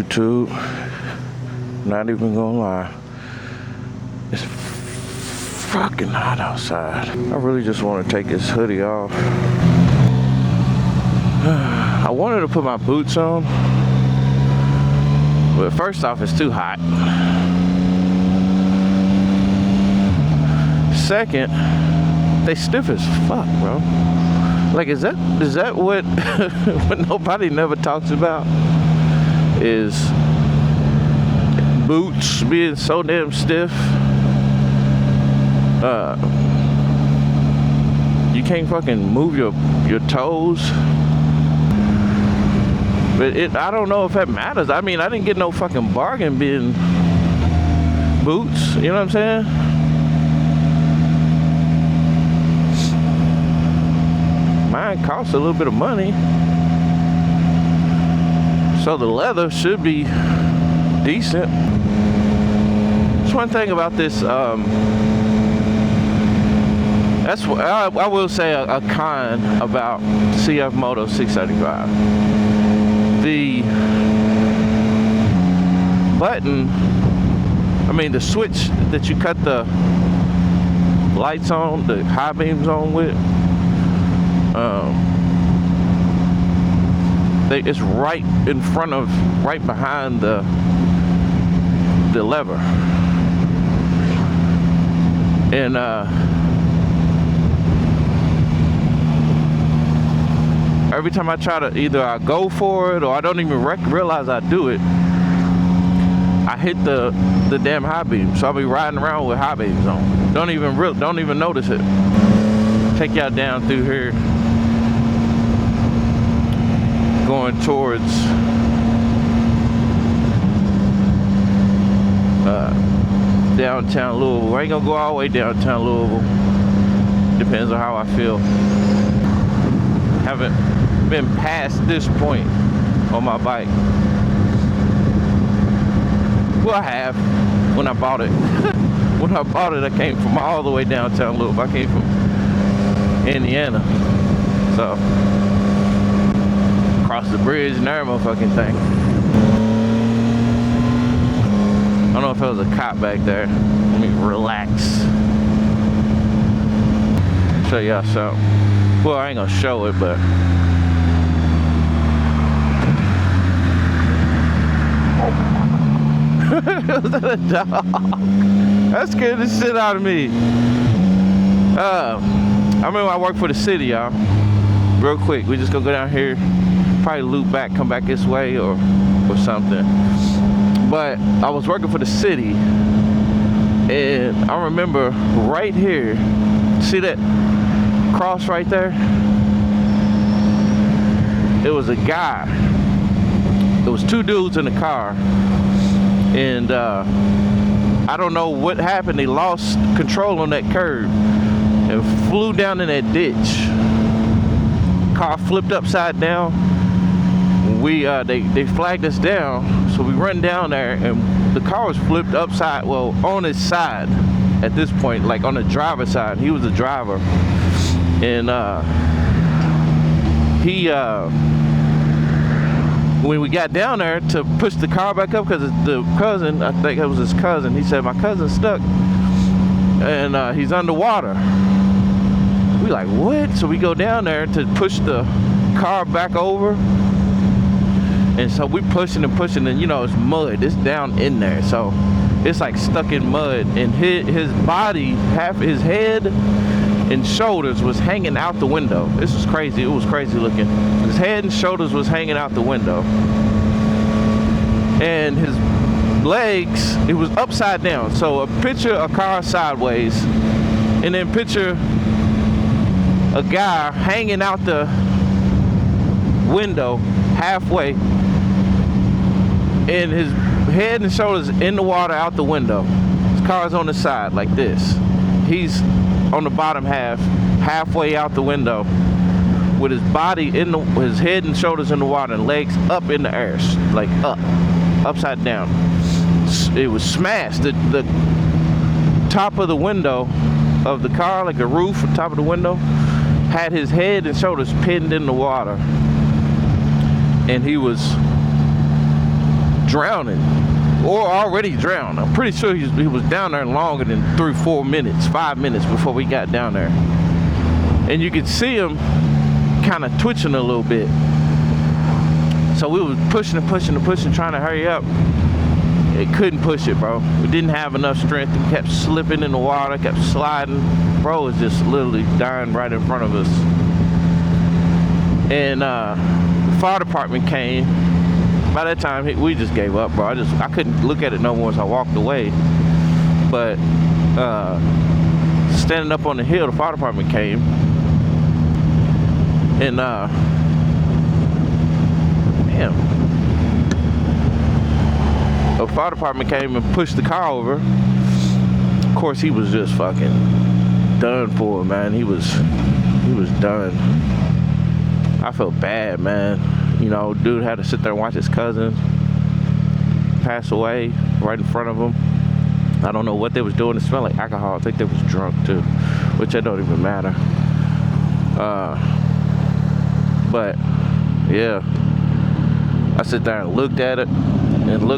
YouTube. Not even gonna lie. It's fucking hot outside. I really just want to take this hoodie off. I wanted to put my boots on, but first off, it's too hot. Second, they stiff as fuck, bro. Like, is that what what nobody never talks about? Is boots being so damn stiff. You can't fucking move your toes. But I don't know if that matters. I mean, I didn't get no fucking bargain being boots. You know what I'm saying? Mine costs a little bit of money. So the leather should be decent. That's one thing about this. That's what I will say a con about CF Moto 635. The button, I mean the switch that you cut the lights on, the high beams on with, it's right in front of, right behind the lever. And every time I try to, either I go for it or I don't even realize I do it, I hit the damn high beam. So I'll be riding around with high beams on. Don't even notice it. Take y'all down through here, going towards downtown Louisville. I ain't gonna go all the way downtown Louisville. Depends on how I feel. Haven't been past this point on my bike. Well, I have when I bought it. When I bought it, I came from all the way downtown Louisville. I came from Indiana. So, across the bridge and every motherfucking thing. I don't know if there was a cop back there. Let me relax. Show y'all something. Well, I ain't gonna show it, but was that a dog? That scared the shit out of me. I remember I worked for the city, y'all. Real quick, we just gonna go down here, probably loop back, come back this way or something. But I was working for the city, and I remember right here, see that cross right there? It was a guy. There was two dudes in the car, and I don't know what happened. They lost control on that curb and flew down in that ditch. Car flipped upside down. They flagged us down, so we run down there, and the car was flipped upside, well, on its side at this point, like on the driver's side. He was the driver. And when we got down there to push the car back up, because the cousin, I think it was his cousin, he said, my cousin's stuck and he's underwater. We like, what? So we go down there to push the car back over. And so we pushing and pushing, and you know, it's mud, it's down in there. So it's like stuck in mud, and his body, half his head and shoulders was hanging out the window. This was crazy. It was crazy looking. His head and shoulders was hanging out the window, and his legs, it was upside down. So picture a car sideways, and then picture a guy hanging out the window halfway, and his head and shoulders in the water out the window. His car's on the side like this. He's on the bottom halfway out the window, with his body his head and shoulders in the water and legs up in the air, like upside down. It was smashed. The top of the window of the car, like the roof, the top of the window, had his head and shoulders pinned in the water, and he was drowning or already drowned. I'm pretty sure he was down there longer than 3-4 minutes, 5 minutes before we got down there. And you could see him kind of twitching a little bit. So we was pushing and pushing and pushing, trying to hurry up. It couldn't push it, bro. We didn't have enough strength. It kept slipping in the water, kept sliding. Bro was just literally dying right in front of us. And the fire department came. By that time, we just gave up, bro. I couldn't look at it no more as I walked away. But standing up on the hill, the fire department came. And the fire department came and pushed the car over. Of course, he was just fucking done for, man. He was done. I felt bad, man. You know, dude had to sit there and watch his cousin pass away right in front of him. I don't know what they was doing. It smelled like alcohol. I think they was drunk too, which it don't even matter. But yeah, I sit there and looked at it and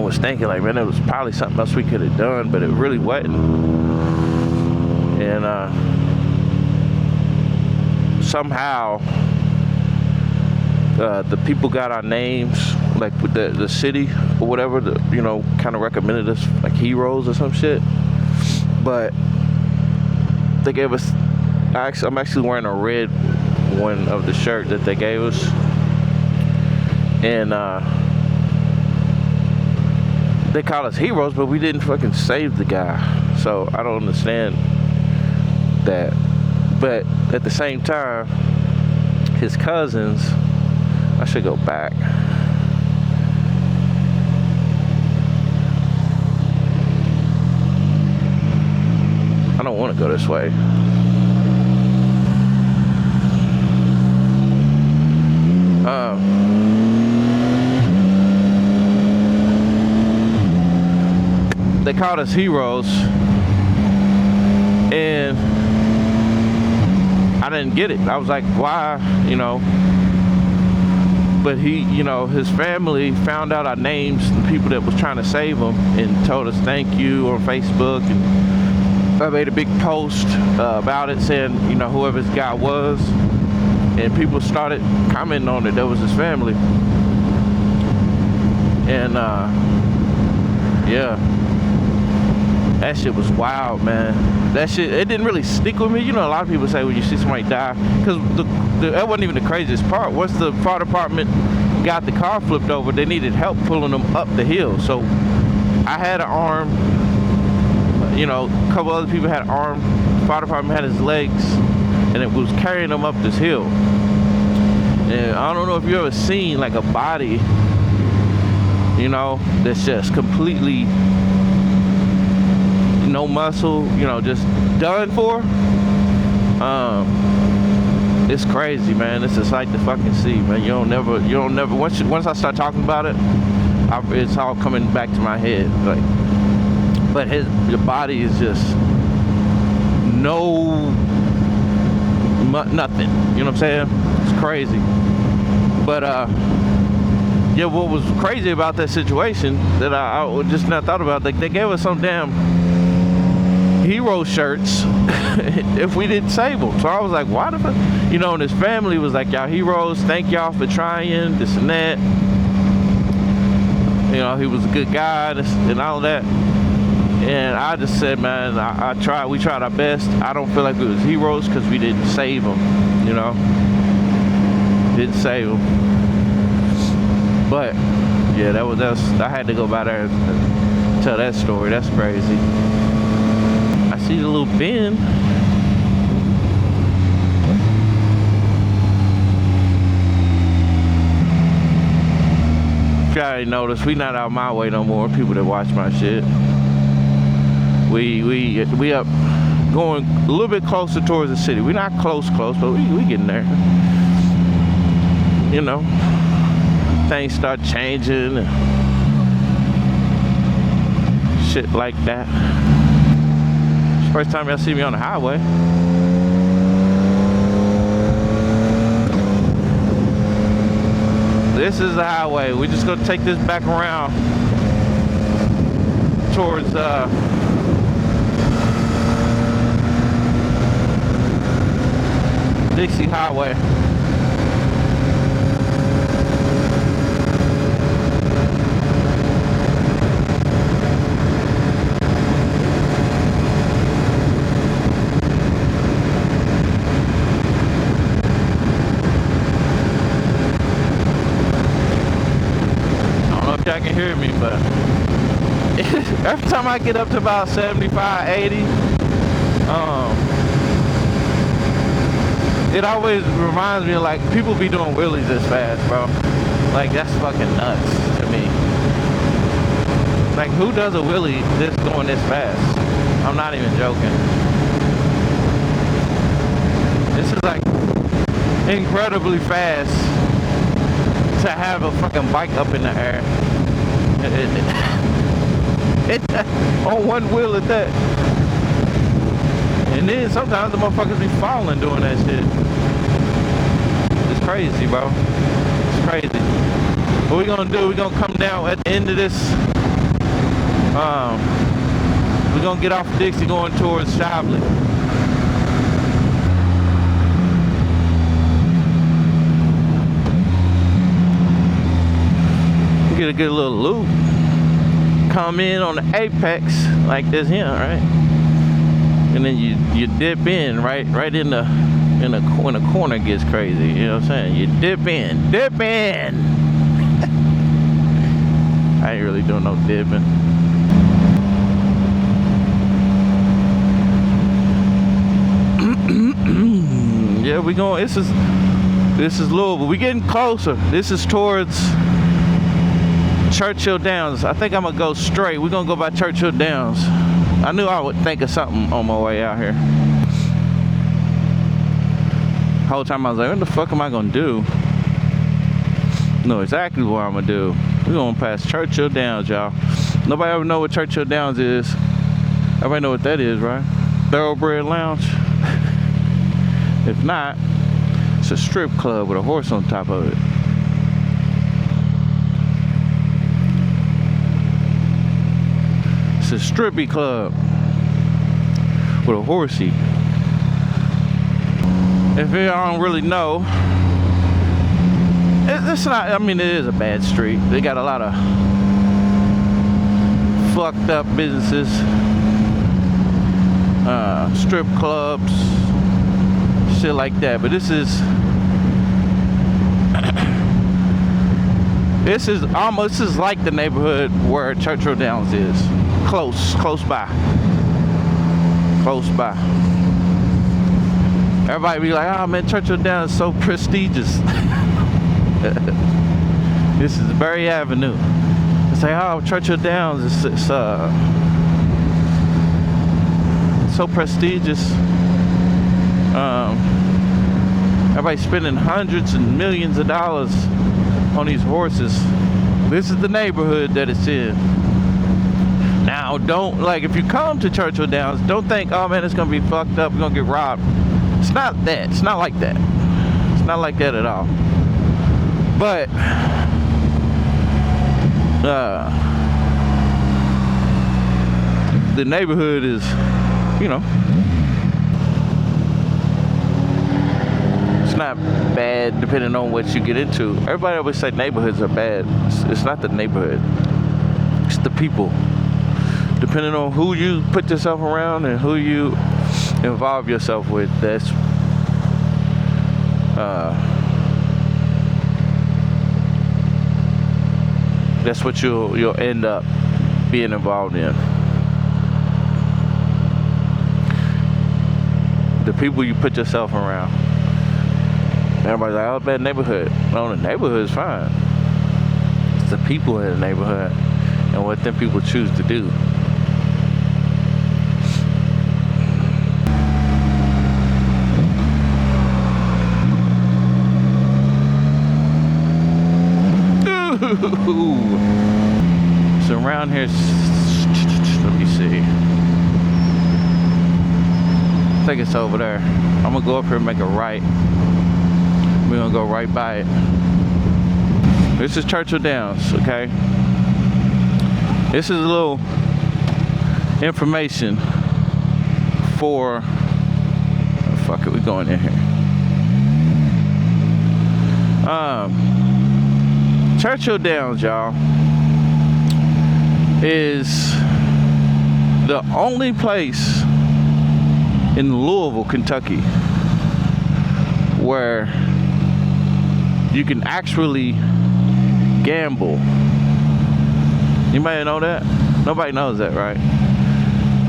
was thinking like, man, there was probably something else we could have done, but it really wasn't. And somehow the people got our names, like with the city or whatever, you know, kind of recommended us like heroes or some shit. But they gave us, I'm actually wearing a red one of the shirt that they gave us. And they call us heroes, but we didn't fucking save the guy. So I don't understand that. But at the same time, his cousins, I should go back. I don't want to go this way. They called us heroes, and I didn't get it. I was like, why, you know? But he, you know, his family found out our names, the people that was trying to save him, and told us thank you on Facebook. And I made a big post about it saying, you know, whoever this guy was. And people started commenting on it. That was his family. And yeah, that shit was wild, man. That shit, it didn't really stick with me. You know, a lot of people say when you see somebody die, because that wasn't even the craziest part. Once the fire department got the car flipped over, they needed help pulling them up the hill. So I had an arm, you know, a couple other people had an arm. The fire department had his legs, and it was carrying them up this hill. And I don't know if you ever seen like a body, you know, that's just completely no muscle, you know, just done for. It's crazy, man. It's a sight to fucking see, man. You don't never. Once I start talking about it, it's all coming back to my head. Like, but your body is just nothing. You know what I'm saying? It's crazy. But yeah, what was crazy about that situation that I just not thought about, like they gave us some damn hero shirts if we didn't save them. So I was like, why the fuck? You know, and his family was like, y'all heroes, thank y'all for trying, this and that. You know, he was a good guy and all that. And I just said, man, we tried our best. I don't feel like we was heroes because we didn't save them, you know. Didn't save them. But yeah, I had to go by there and tell that story. That's crazy. I see the little bin. If y'all ain't noticed, we not out my way no more. People that watch my shit. We up going a little bit closer towards the city. We're not close, but we getting there. You know, things start changing and shit like that. It's the first time y'all see me on the highway. This is the highway. We're just gonna take this back around towards Dixie Highway. Y'all can hear me, but every time I get up to about 75, 80, it always reminds me of, like, people be doing wheelies this fast, bro. Like, that's fucking nuts to me. Like, who does a wheelie this going this fast? I'm not even joking. This is like incredibly fast to have a fucking bike up in the air. On one wheel at that. And then sometimes the motherfuckers be falling doing that shit. It's crazy, bro. It's crazy. What we gonna do, we gonna come down at the end of this. We're gonna get off Dixie going towards Shibley. Get a good little loop. Come in on the apex like this here, right? And then you dip in right in the when the corner gets crazy. You know what I'm saying? You dip in. I ain't really doing no dipping. Yeah, we going. This is Louisville. We getting closer. This is towards Churchill Downs. I think I'm gonna go straight. We're gonna go by Churchill Downs. I knew I would think of something on my way out here. The whole time I was like, what the fuck am I gonna do? Know exactly what I'm gonna do. We're gonna pass Churchill Downs, y'all. Nobody ever know what Churchill Downs is. Everybody know what that is, right? Thoroughbred Lounge. If not, it's a strip club with a horse on top of it. It's a strippy club with a horsey. If you don't really know, it's not, I mean, it is a bad street. They got a lot of fucked up businesses, strip clubs, shit like that. But this is like the neighborhood where Churchill Downs is. Close by. Everybody be like, oh man, Churchill Downs is so prestigious. This is Berry Avenue. It's like, oh, Churchill Downs is so prestigious. Everybody spending hundreds and millions of dollars on these horses. This is the neighborhood that it's in. Now, don't, like, if you come to Churchill Downs, don't think, oh man, it's gonna be fucked up, we're gonna get robbed. It's not that. It's not like that. It's not like that at all. But the neighborhood is, you know, it's not bad depending on what you get into. Everybody always say neighborhoods are bad. It's not the neighborhood. It's the people. Depending on who you put yourself around and who you involve yourself with, that's what you'll end up being involved in. The people you put yourself around. Everybody's like, oh, bad neighborhood. No, the neighborhood is fine. It's the people in the neighborhood and what them people choose to do. So around here, let me see. I think it's over there. I'm gonna go up here and make a right. We're gonna go right by it. This is Churchill Downs, okay? This is a little information for, oh, fuck it, we going in here. Churchill Downs, y'all, is the only place in Louisville, Kentucky, where you can actually gamble. Anybody know that? Nobody knows that, right?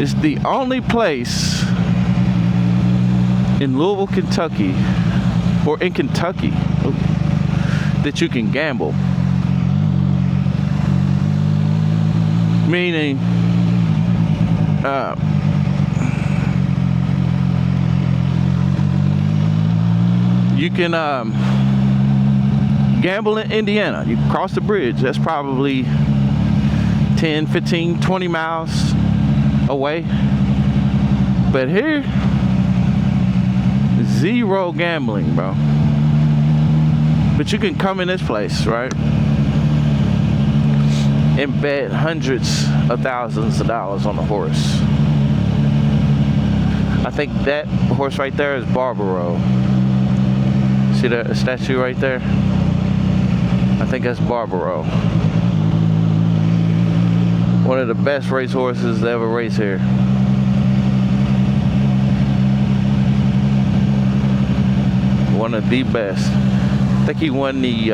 It's the only place in Louisville, Kentucky, or in Kentucky, that you can gamble. Meaning, you can gamble in Indiana. You cross the bridge. That's probably 10, 15, 20 miles away. But here, zero gambling, bro. But you can come in this place, right, and bet hundreds of thousands of dollars on a horse. I think that horse right there is Barbaro. See that statue right there? I think that's Barbaro. One of the best race horses to ever race here. One of the best. I think he won the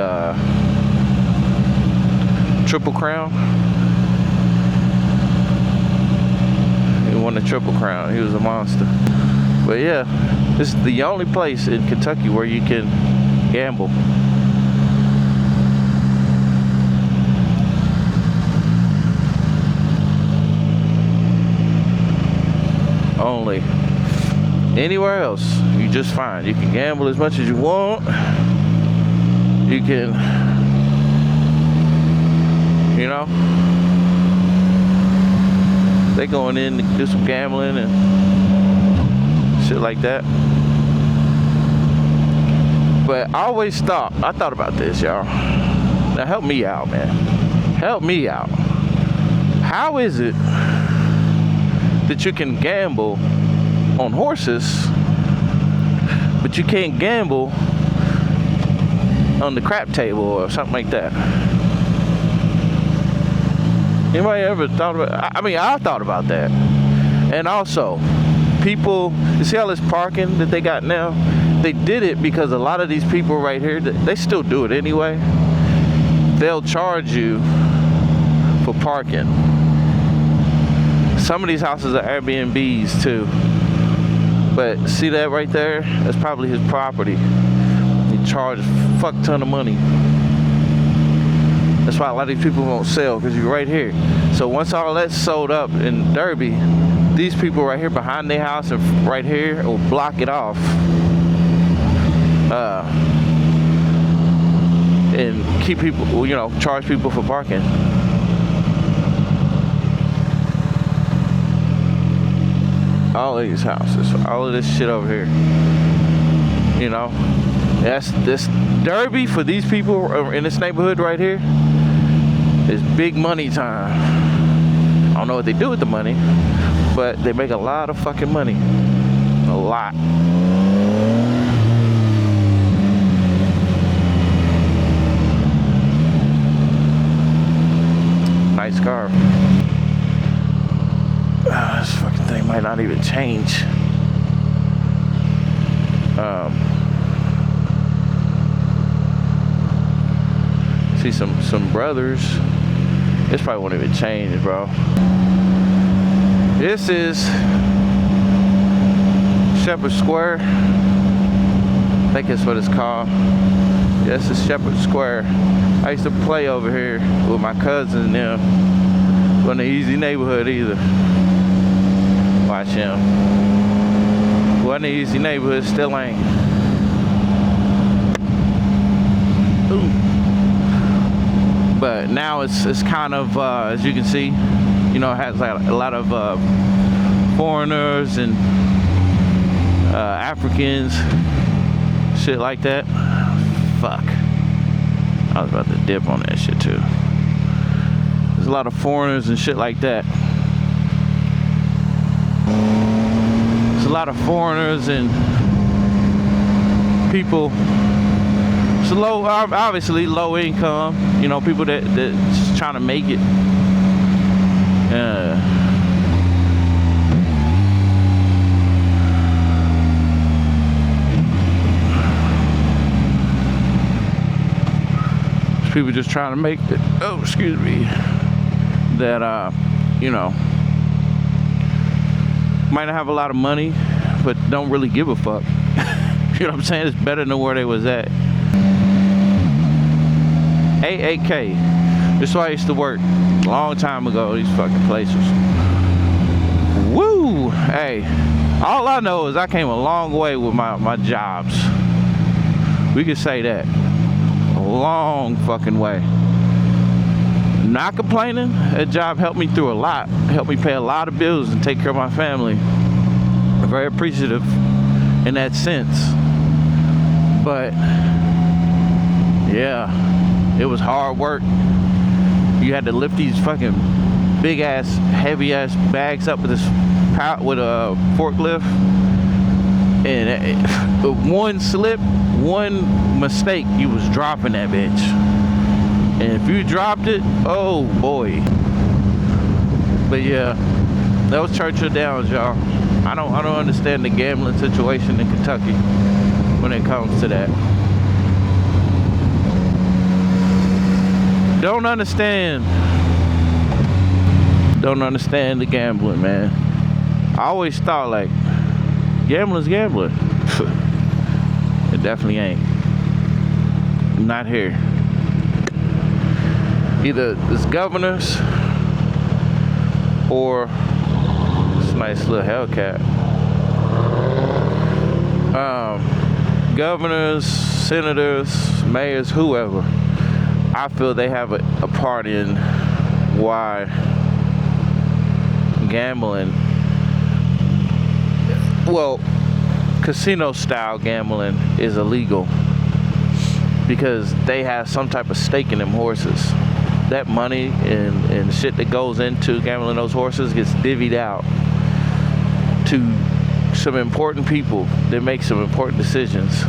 Triple Crown. He won the Triple Crown. He was a monster. But yeah, this is the only place in Kentucky where you can gamble. Only. Anywhere else, you just fine. You can gamble as much as you want. You can, you know, they going in to do some gambling and shit like that. But I always thought about this, y'all. Now help me out, man. Help me out. How is it that you can gamble on horses, but you can't gamble on the crap table or something like that? Anybody ever thought about? I mean, I thought about that. And also, people, you see all this parking that they got now? They did it because a lot of these people right here, they still do it anyway. They'll charge you for parking. Some of these houses are Airbnbs too. But see that right there? That's probably his property. He charged a fuck ton of money. That's why a lot of these people won't sell, because you're right here. So once all that's sold up in Derby, these people right here behind their house and right here will block it off. And keep people, you know, charge people for parking. All of these houses, all of this shit over here, you know, that's this Derby for these people in this neighborhood right here is big money time. I don't know what they do with the money, but they make a lot of fucking money, a lot. Nice car. This fucking thing might not even change. See some brothers. This probably won't even change, bro. This is Shepherd Square. I think that's what it's called. This is Shepherd Square. I used to play over here with my cousin and them. Wasn't an easy neighborhood either. Watch him. Wasn't an easy neighborhood, still ain't. Ooh. But now it's kind of, as you can see, you know, it has like a lot of foreigners and Africans, shit like that. Fuck. I was about to dip on that shit too. There's a lot of foreigners and shit like that. There's a lot of foreigners and people. It's obviously low income. You know, people that just trying to make it. People just trying to make it. Oh, excuse me. That you know, might not have a lot of money, but don't really give a fuck. You know what I'm saying? It's better than where they was at. AAK. This is why I used to work a long time ago. These fucking places. Woo! Hey, all I know is I came a long way with my jobs. We could say that. A long fucking way. Not complaining. That job helped me through a lot. Helped me pay a lot of bills and take care of my family. I'm very appreciative in that sense. But yeah, it was hard work. You had to lift these fucking big ass, heavy ass bags up with a forklift. And one slip, one mistake, you was dropping that bitch. And if you dropped it, oh boy. But yeah, that was Churchill Downs, y'all. I don't understand the gambling situation in Kentucky when it comes to that. Don't understand the gambling, man. I always thought like gambling's gambling. It definitely ain't. Not here. Either it's governors or this nice little Hellcat. Governors, senators, mayors, whoever. I feel they have a part in why gambling, well, casino style gambling is illegal because they have some type of stake in them horses. That money and shit that goes into gambling those horses gets divvied out to some important people that make some important decisions.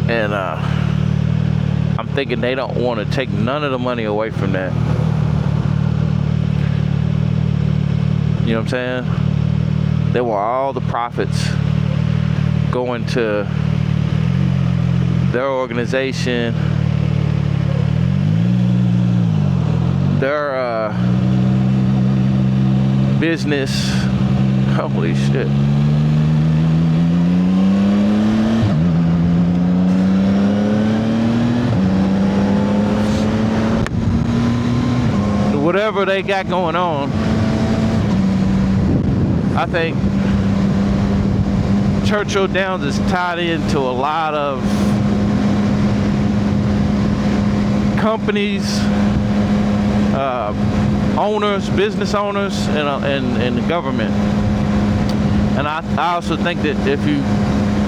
And I'm thinking they don't want to take none of the money away from that. You know what I'm saying? They want all the profits going to their organization, their business. Holy shit. Whatever they got going on, I think Churchill Downs is tied into a lot of companies, owners, business owners, and the government. And I also think that if you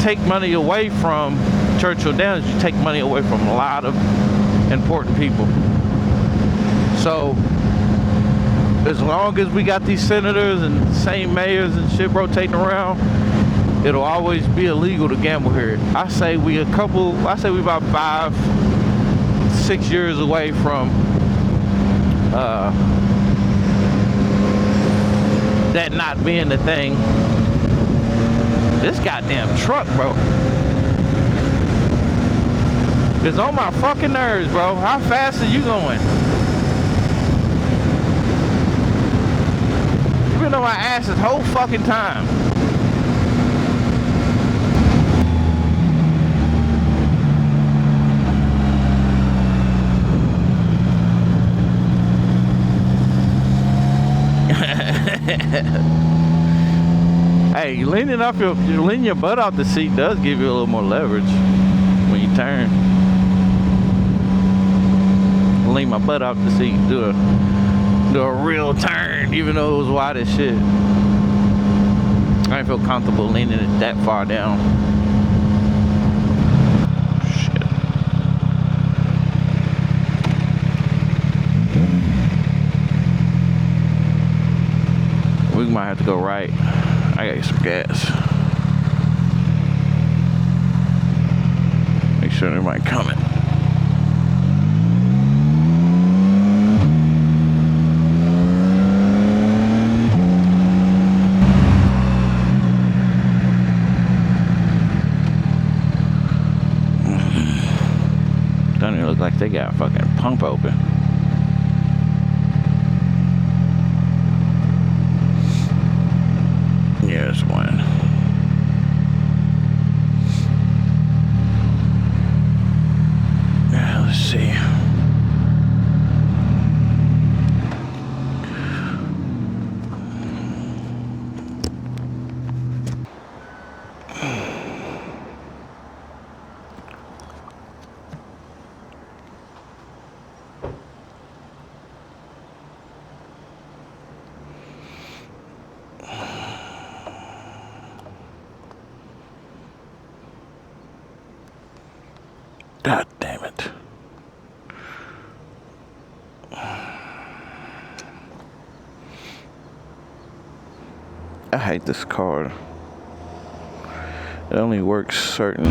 take money away from Churchill Downs, you take money away from a lot of important people. So as long as we got these senators and same mayors and shit rotating around, it'll always be illegal to gamble here. I say we about 5-6 years away from that not being the thing. This goddamn truck, bro, is on my fucking nerves, bro. How fast are you going? You've been on my ass this whole fucking time. Hey, leaning your butt off the seat does give you a little more leverage when you turn. Lean my butt off the seat, do a real turn, even though it was wide as shit. I didn't feel comfortable leaning it that far down. Shit. might have to go right. I gotta get some gas. Make sure nobody coming. Don't even look like they got a fucking pump open. Yeah, there's one. Yeah, let's see. God damn it. I hate this card. It only works certain